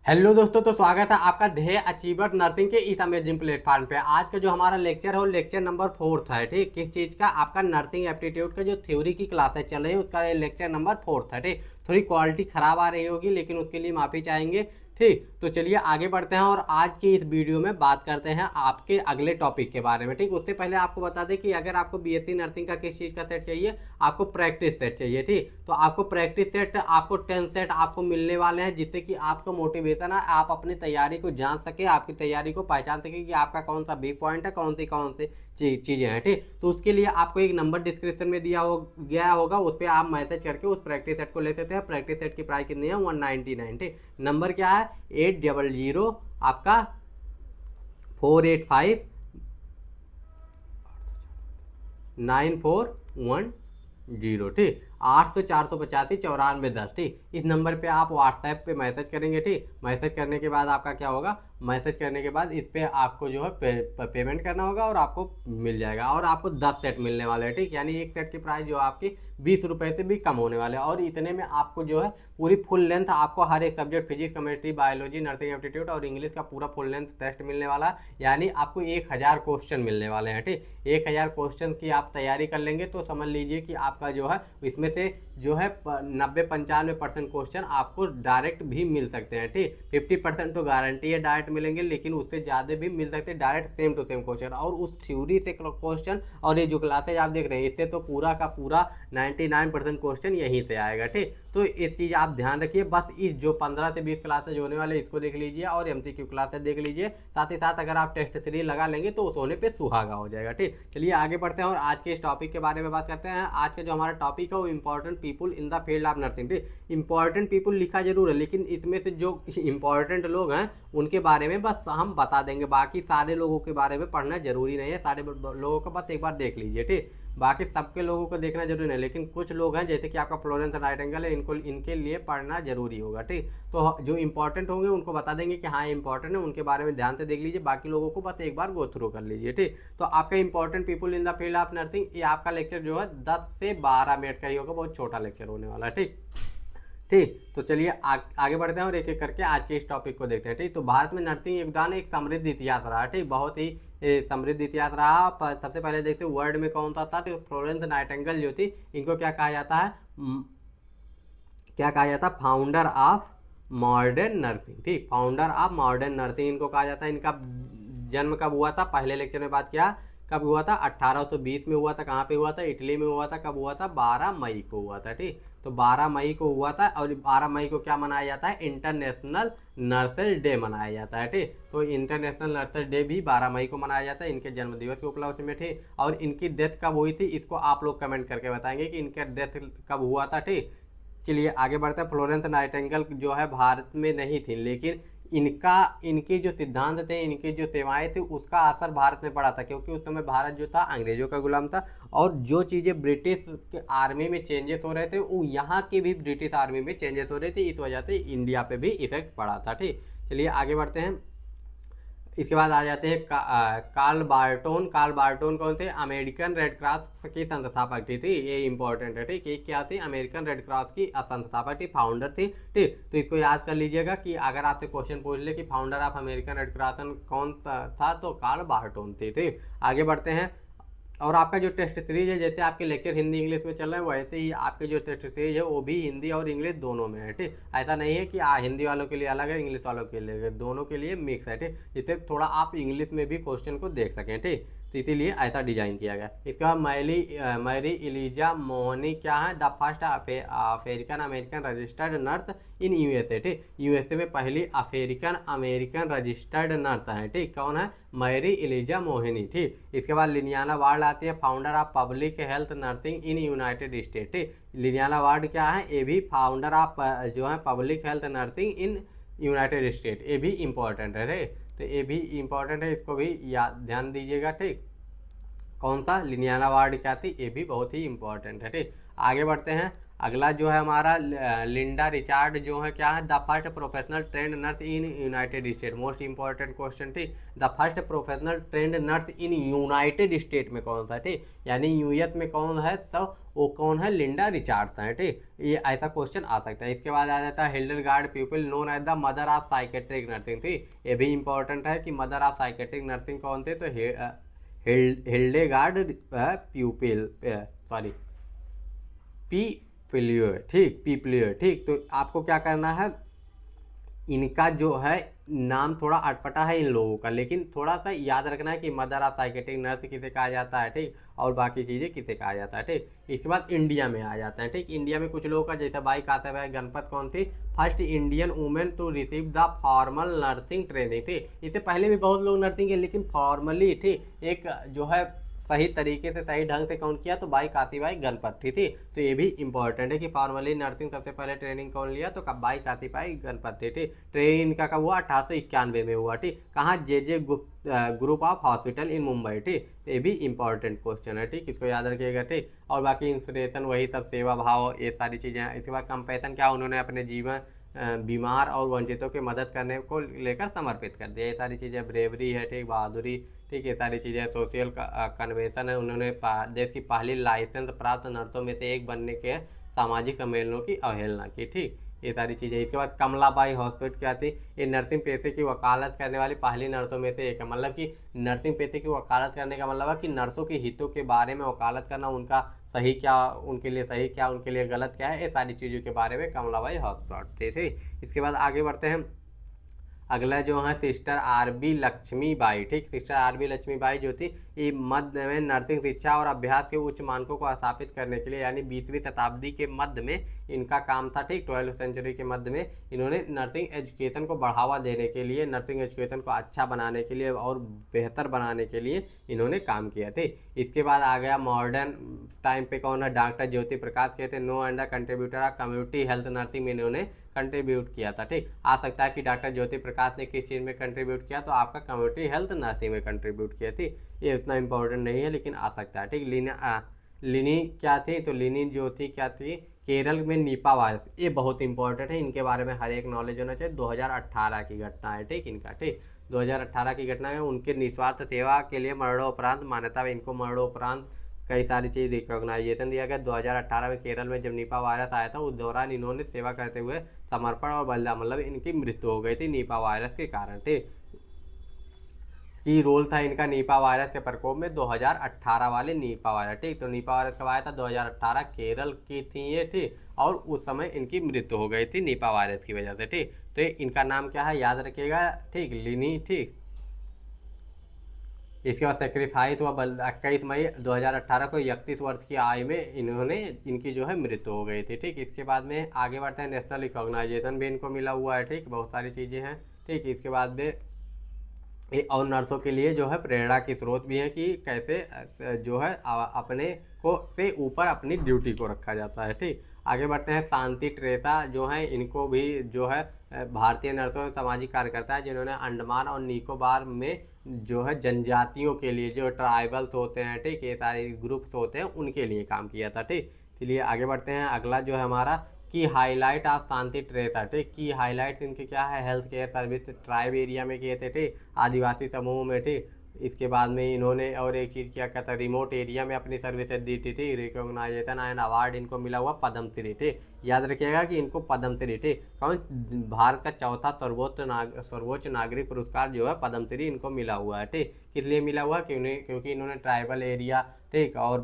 Hello दोस्तों, तो स्वागत है आपका ध्येय अचीवर नर्सिंग के इस अमेजिंग प्लेटफॉर्म पे। आज का जो हमारा लेक्चर है वो लेक्चर नंबर 4 है। ठीक, किस चीज़ का? आपका नर्सिंग एप्टीट्यूड का जो थ्योरी की क्लासेस चल रही है उसका ये लेक्चर नंबर 4 है। ठीक, थोड़ी क्वालिटी ख़राब आ रही होगी लेकिन उसके लिए माफ़ी चाहेंगे। ठीक, तो चलिए आगे बढ़ते हैं और आज की इस वीडियो में बात करते हैं आपके अगले टॉपिक के बारे में। ठीक, उससे पहले आपको बता दें कि अगर आपको बीएससी नर्सिंग का किस चीज़ का सेट चाहिए, आपको प्रैक्टिस सेट चाहिए। ठीक, तो आपको प्रैक्टिस सेट, आपको 10 सेट आपको मिलने वाले हैं, जिससे कि आपका मोटिवेशन है, आप अपनी तैयारी को जान सके, आपकी तैयारी को पहचान सके कि आपका कौन सा वीक पॉइंट है, कौन सी चीज़ें हैं। ठीक, तो उसके लिए आपको एक नंबर डिस्क्रिप्शन में दिया हो गया होगा, उस पर आप मैसेज करके उस प्रैक्टिस सेट को ले सकते हैं। प्रैक्टिस सेट की प्राइस कितनी है? 199। ठीक, नंबर क्या है? 800 आपका 485 9410। ठीक, 800 485 9410। ठीक, इस नंबर पे आप व्हाट्सएप पे मैसेज करेंगे। ठीक, मैसेज करने के बाद आपका क्या होगा? मैसेज करने के बाद इस पे आपको जो है पेमेंट करना होगा और आपको मिल जाएगा। और आपको 10 सेट मिलने वाले हैं। ठीक, यानी एक सेट की प्राइस जो आपकी 20 रुपये से भी कम होने वाले हैं। और इतने में आपको जो है पूरी फुल लेंथ आपको हर एक subject, physics, chemistry, biology, nursing aptitude और इंग्लिश का पूरा फुल लेंथ टेस्ट मिलने वाला है। यानी आपको 1000 क्वेश्चन मिलने वाले हैं। ठीक, 1000 क्वेश्चन की आप तैयारी कर लेंगे तो समझ लीजिए कि आपका जो है इसमें से जो है 90-95% क्वेश्चन आपको डायरेक्ट भी मिल सकते हैं। ठीक, 50% तो गारंटी है डायरेक्ट मिलेंगे, लेकिन उससे ज़्यादा भी मिल सकते हैं direct same to same question. और उस थ्योरी से क्वेश्चन और ये जो क्लासेज आप देख रहे हैं इससे तो पूरा का पूरा 99% क्वेश्चन यहीं से आएगा। ठीक, तो इस चीज़ आप ध्यान रखिए। बस इस जो 15 से 20 क्लासेज होने वाले इसको देख लीजिए और एमसीक्यू क्लासेज देख लीजिए। साथ ही साथ अगर आप टेस्ट सीरीज लगा लेंगे तो उस होने पे सुहागा हो जाएगा। ठीक, चलिए आगे बढ़ते हैं और आज के इस टॉपिक के बारे में बात करते हैं। आज का जो हमारा टॉपिक है वो important people in the field of nursing. ठीक, इंपॉर्टेंट पीपुल लिखा जरूर है, लेकिन इसमें से जो इंपॉर्टेंट लोग हैं उनके बारे में बस हम बता देंगे। बाकी सारे लोगों के बारे में पढ़ना जरूरी नहीं है, सारे लोगों को बस एक बार देख लीजिए। ठीक, बाकी सबके लोगों को देखना जरूरी नहीं, लेकिन कुछ लोग हैं जैसे कि आपका फ्लोरेंस नाइटिंगेल है, इनको इनके लिए पढ़ना जरूरी होगा। ठीक, तो जो इंपॉर्टेंट होंगे उनको बता देंगे कि हाँ इंपॉर्टेंट है, उनके बारे में ध्यान से देख लीजिए। बाकी लोगों को बस एक बार गो थ्रू कर लीजिए। ठीक, तो आपका important people in the field of nursing ये आपका लेक्चर जो है 10 से 12 मिनट का ही होगा, बहुत छोटा लेक्चर होने वाला है। ठीक, ठीक, तो चलिए आगे बढ़ते हैं और एक एक करके आज के इस टॉपिक को देखते हैं। ठीक, तो भारत में नर्सिंग योगदान एक समृद्ध इतिहास रहा। ठीक, बहुत ही समृद्ध इतिहास रहा। सबसे पहले देखते वर्ल्ड में कौन सा था, तो फ्लोरेंस नाइटिंगेल जो थी, इनको क्या कहा जाता है? क्या कहा जाता है? Founder of modern nursing. ठीक, फाउंडर ऑफ मॉडर्न नर्सिंग इनको कहा जाता है। इनका जन्म कब हुआ था? पहले लेक्चर में बात किया कब हुआ था? 1820 में हुआ था। कहाँ पे हुआ था? इटली में हुआ था। कब हुआ था? 12 मई को हुआ था। ठीक, तो 12 मई को हुआ था। और 12 मई को क्या मनाया जाता है? इंटरनेशनल नर्सेज डे मनाया जाता है। ठीक, तो इंटरनेशनल नर्सेज डे भी 12 मई को मनाया जाता है इनके जन्म दिवस के उपलक्ष्य में। ठीक, और इनकी डेथ कब हुई थी इसको आप लोग कमेंट करके बताएंगे कि इनका डेथ कब हुआ था। ठीक, चलिए आगे बढ़ते हैं। फ्लोरेंस नाइटिंगेल जो है भारत में नहीं थी, लेकिन इनका इनके जो सिद्धांत थे, इनकी जो सेवाएं थी, उसका असर भारत में पड़ा था, क्योंकि उस समय भारत जो था अंग्रेजों का गुलाम था। और जो चीज़ें ब्रिटिश के आर्मी में चेंजेस हो रहे थे वो यहाँ के भी ब्रिटिश आर्मी में चेंजेस हो रहे थे, इस वजह से इंडिया पे भी इफेक्ट पड़ा था। ठीक, चलिए आगे बढ़ते हैं। इसके बाद आ जाते हैं कार्ल बार्टोन। कार्ल बार्टोन कौन थे? अमेरिकन रेड क्रॉस की संस्थापक थी। ये इंपॉर्टेंट है। ठीक, ये क्या थी? अमेरिकन रेड क्रॉस की संस्थापक थी, फाउंडर थी। ठीक, तो इसको याद कर लीजिएगा कि अगर आपसे क्वेश्चन पूछ ले कि founder of American red cross कौन था, तो कार्ल बार्टोन थे। ठीक, आगे बढ़ते हैं। और आपका जो टेस्ट सीरीज है, जैसे आपके लेक्चर हिंदी इंग्लिश में चल रहे हैं वैसे ही आपके जो टेस्ट सीरीज है वो भी हिंदी और इंग्लिश दोनों में है। ठीक, ऐसा नहीं है कि हिंदी वालों के लिए अलग है, इंग्लिश वालों के लिए, दोनों के लिए मिक्स है। ठीक, जिससे थोड़ा आप इंग्लिश में भी क्वेश्चन को देख सकें। ठीक, तो इसीलिए ऐसा डिजाइन किया गया। इसके बाद मैरी इलीजा मोहनी क्या है? The first African American registered nurse in USA. ठीक, यूएसए में पहली अफ्रीकन अमेरिकन रजिस्टर्ड नर्स है। ठीक, कौन है? मैरी इलीजा मोहिनी। ठीक, इसके बाद लिनियाना वार्ड आती है, founder of public health nursing in United state. ठीक, लिनियाना वार्ड क्या है? ये भी फाउंडर ऑफ जो है पब्लिक हेल्थ नर्सिंग इन यूनाइटेड स्टेट। ये भी इंपॉर्टेंट है। ठीक, तो ये भी इंपॉर्टेंट है, इसको भी याद ध्यान दीजिएगा। ठीक, कौन सा? लिनियाना वार्ड क्या थी? ये भी बहुत ही इंपॉर्टेंट है। ठीक, आगे बढ़ते हैं। अगला जो है हमारा लिंडा रिचार्ड जो है क्या है, the first professional trained nurse in United State. Most important question, ठीक। The first professional trained nurse in United State में कौन सा, ठीक, यानी यूएस में कौन है, तो वो कौन है, लिंडा रिचार्ड्स है, ठीक। ये ऐसा क्वेश्चन आ सकता है। इसके बाद आ जाता है Hildegard Peplau known as the mother of psychiatric nursing, ठीक। ये भी इंपॉर्टेंट है कि मदर ऑफ साइकेट्रिक नर्सिंग कौन थे, तो हिल्डेगार्ड प्यूपिल, सॉरी, पी प्लियो, ठीक, पी प्लियो, ठीक। तो आपको क्या करना है, इनका जो है नाम थोड़ा अटपटा है इन लोगों का, लेकिन थोड़ा सा याद रखना है कि मदर ऑफ साइकेट्रिक नर्स किसे कहा जाता है, ठीक, और बाकी चीज़ें किसे कहा जाता है, ठीक। इसके बाद इंडिया में आ जाता है, ठीक। इंडिया में कुछ लोगों का, जैसे भाई कासिफ भाई गणपत कौन थी, first Indian women to receive the formal nursing training, ठीक। इससे पहले भी बहुत लोग नर्सिंग के, लेकिन फॉर्मली, ठीक, एक जो है सही तरीके से सही ढंग से काउंट किया तो भाई काशीबाई गणपत थी, थी। तो ये भी इंपॉर्टेंट है कि फॉर्मली नर्सिंग सबसे पहले ट्रेनिंग कौन लिया, तो भाई काशीबाई गणपत थी, ठीक। ट्रेनिंग इनका कब हुआ, 1891 में हुआ, ठीक। कहाँ, J group of hospital in Mumbai, ठीक। ये भी इंपॉर्टेंट क्वेश्चन है, ठीक, इसको याद रखिएगा, ठीक। और बाकी इंस्पिरेशन वही सब, सेवा भाव, ये सारी चीज़ें हैं। इसके बाद कंपैशन क्या, उन्होंने अपने जीवन बीमार और वंचितों की मदद करने को लेकर समर्पित कर दिया, ये सारी चीज़ें। ब्रेवरी है, ठीक, बहादुरी, ठीक, ये सारी चीज़ें। सोशल कन्वेंशन है, उन्होंने देश की पहली लाइसेंस प्राप्त नर्सों में से एक बनने के सामाजिक सम्मेलनों की अवहेलना की, ठीक, ये सारी चीज़ें। इसके बाद कमलाबाई हॉस्पिटल क्या थी, ये नर्सिंग पेशे की वकालत करने वाली पहली नर्सों में से एक है। मतलब कि नर्सिंग पेशे की वकालत करने का मतलब है कि नर्सों के हितों के बारे में वकालत करना, उनका सही क्या, उनके लिए सही क्या, उनके लिए गलत क्या है, ये सारी चीज़ों के बारे में कमलाबाई हॉस्पिटल थे, ठीक। इसके बाद आगे बढ़ते हैं। अगला जो है सिस्टर आरबी लक्ष्मीबाई, ठीक। सिस्टर आरबी लक्ष्मीबाई जो थी, ये मध्य में नर्सिंग शिक्षा और अभ्यास के उच्च मानकों को स्थापित करने के लिए, यानी 20वीं शताब्दी के मध्य में इनका काम था, ठीक। 12वीं सेंचुरी के मध्य में इन्होंने नर्सिंग एजुकेशन को बढ़ावा देने के लिए, नर्सिंग एजुकेशन को अच्छा बनाने के लिए और बेहतर बनाने के लिए इन्होंने काम किया, ठीक। इसके बाद आ गया मॉडर्न टाइम पे कौन है, डॉक्टर ज्योति प्रकाश कहते हैं। Known and the contributor of community health nursing में इन्होंने कंट्रीब्यूट किया था, ठीक। आ सकता है कि डॉक्टर ज्योति प्रकाश ने किस चीज़ में कंट्रीब्यूट किया, तो आपका कम्युनिटी हेल्थ नर्सिंग में कंट्रीब्यूट किया थी। ये उतना इंपॉर्टेंट नहीं है, लेकिन आ सकता है, ठीक। लिनी क्या थी, तो लिनी जो थी क्या थी, केरल में निपा वायरस, ये बहुत इंपॉर्टेंट है, इनके बारे में हर एक नॉलेज होना चाहिए। 2018 की घटना है, ठीक, इनका, ठीक। 2018 की घटना में उनके निस्वार्थ सेवा के लिए मरणोपरांत मान्यता, इनको मरणोपरांत कई सारी चीज़ रिकॉग्नाइजेशन दिया गया। 2018 में केरल में जब निपा वायरस आया था, उस दौरान इन्होंने सेवा करते हुए समर्पण और बलिदान, मतलब इनकी मृत्यु हो गई थी निपा वायरस के कारण, ठीक। की रोल था इनका निपा वायरस के प्रकोप में, 2018 वाले निपा वायरस, ठीक। तो निपा वायरस कब आया था, 2018, केरल की थी ये, ठीक। और उस समय इनकी मृत्यु हो गई थी निपा वायरस की वजह से, ठीक। तो इनका नाम क्या है, याद रखिएगा, ठीक, लिनी, ठीक। इसके बाद सेक्रीफाइस हुआ 21 मई 2018 को, 31 वर्ष की आयु में इन्होंने, इनकी जो है मृत्यु हो गई थी, ठीक। इसके बाद में आगे बढ़ते हैं। नेशनल रिकॉग्नाइजेशन भी इनको मिला हुआ है, ठीक, बहुत सारी चीज़ें हैं, ठीक। इसके बाद में और नर्सों के लिए जो है प्रेरणा की स्रोत भी है कि कैसे जो है अपने को से ऊपर अपनी ड्यूटी को रखा जाता है, ठीक। आगे बढ़ते हैं। शांति ट्रेसा जो है, इनको भी जो है भारतीय नर्सों सामाजिक कार्यकर्ता है, जिन्होंने अंडमान और निकोबार में जो है जनजातियों के लिए, जो ट्राइबल्स होते हैं, ठीक, ये सारे ग्रुप्स होते हैं, उनके लिए काम किया था, ठीक। चलिए आगे बढ़ते हैं। अगला जो है हमारा की हाईलाइट ऑफ शांति ट्रेसा, ठीक। की हाईलाइट इनके क्या है, health care service tribe area में किए थे, ठीक, आदिवासी समूह में, ठीक। इसके बाद में इन्होंने और एक चीज़ क्या कहता है, रिमोट एरिया में अपनी सर्विसेज दी थी। रिकॉग्नाइजेशन एंड अवार्ड इनको मिला हुआ पद्म श्री, ठीक। याद रखिएगा कि इनको पद्म श्री, ठीक, कौन, भारत का चौथा सर्वोच्च नागरिक पुरस्कार जो है पद्म श्री इनको मिला हुआ है, ठीक। किस लिए मिला हुआ, क्योंकि इन्होंने ट्राइबल एरिया, ठीक, और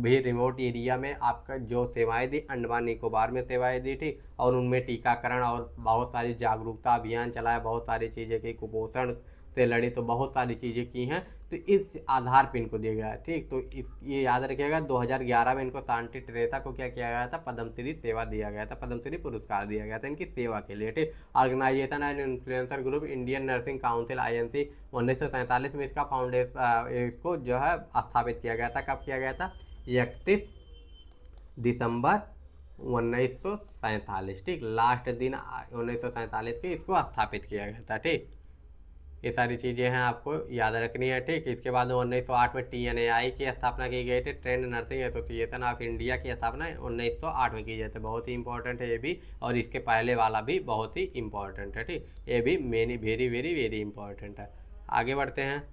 भी रिमोट एरिया में आपका जो सेवाएं दी, अंडमान निकोबार में सेवाएं दी थी, और उनमें टीकाकरण और बहुत सारी जागरूकता अभियान चलाया, बहुत सारी चीज़ें की, कुपोषण से लड़ी, तो बहुत सारी चीज़ें की हैं। तो इस आधार पर इनको दिया गया है, ठीक। तो इस ये याद रखिएगा, 2011 में इनको शांति ट्रेसा को क्या किया गया था, पद्म श्री सेवा दिया गया था, पद्म श्री पुरस्कार दिया गया था इनकी सेवा के लिए, ठीक। Organisation and influencer group Indian Nursing Council INC, 1947 में इसका फाउंडेशन, इसको जो है स्थापित किया गया था। कब किया गया था, 31 दिसंबर 1947, ठीक, लास्ट दिन 1947 के इसको स्थापित किया गया था, ठीक। ये सारी चीज़ें हैं आपको याद रखनी है, ठीक। इसके बाद 1908 में TNAI की स्थापना की गई थी, trend nursing association of India की स्थापना 1908 में की गई थी। बहुत ही इंपॉर्टेंट है ये भी, और इसके पहले वाला भी बहुत ही इंपॉर्टेंट है, ठीक। ये भी many very very very important है। आगे बढ़ते हैं,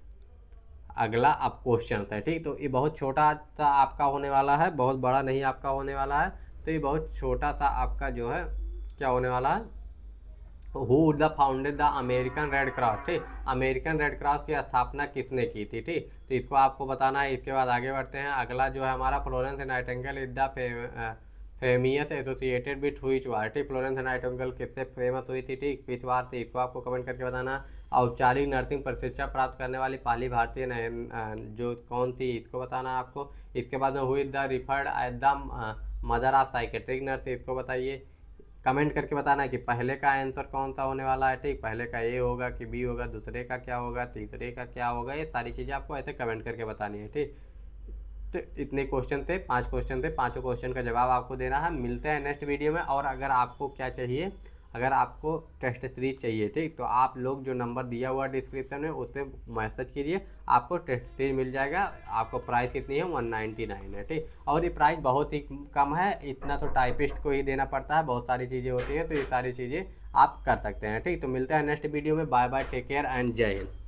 अगला अब क्वेश्चन है, ठीक। तो ये बहुत छोटा सा आपका होने वाला है, बहुत बड़ा नहीं आपका होने वाला है। तो ये बहुत छोटा सा आपका जो है क्या होने वाला है, who the founded the American red cross, ठीक। अमेरिकन रेड क्रॉस की स्थापना किसने की थी, ठीक। तो इसको आपको बताना है। इसके बाद आगे बढ़ते हैं, अगला जो है हमारा Florence Nightingale is the famous associated with which war, ठीक। फ्लोरेंस नाइटिंगेल किससे फेमस हुई थी, ठीक, किस वार थी, इसको आपको कमेंट करके बताना। औपचारिक नर्सिंग प्रशिक्षण प्राप्त करने वाली पहली भारतीय जो कौन थी, इसको बताना आपको। इसके बाद में हुई the referred at the mother of psychiatric nurse, इसको बताइए। कमेंट करके बताना कि पहले का आंसर कौन सा होने वाला है, ठीक। पहले का ए होगा कि बी होगा, दूसरे का क्या होगा, तीसरे का क्या होगा, ये सारी चीज़ें आपको ऐसे कमेंट करके बतानी है, ठीक। तो इतने क्वेश्चन थे, 5 क्वेश्चन थे, पांचों क्वेश्चन का जवाब आपको देना है। मिलते हैं नेक्स्ट वीडियो में। और अगर आपको क्या चाहिए, अगर आपको टेस्ट सीरीज चाहिए, ठीक, तो आप लोग जो नंबर दिया हुआ डिस्क्रिप्शन में उस पर मैसेज कीजिए, आपको टेस्ट सीरीज मिल जाएगा। आपको प्राइस कितनी है, 199 है, ठीक। और ये प्राइस बहुत ही कम है, इतना तो टाइपिस्ट को ही देना पड़ता है, बहुत सारी चीज़ें होती हैं, तो ये सारी चीज़ें आप कर सकते हैं, ठीक। तो मिलते हैं नेक्स्ट वीडियो में। Bye bye, take care and जय हिंद।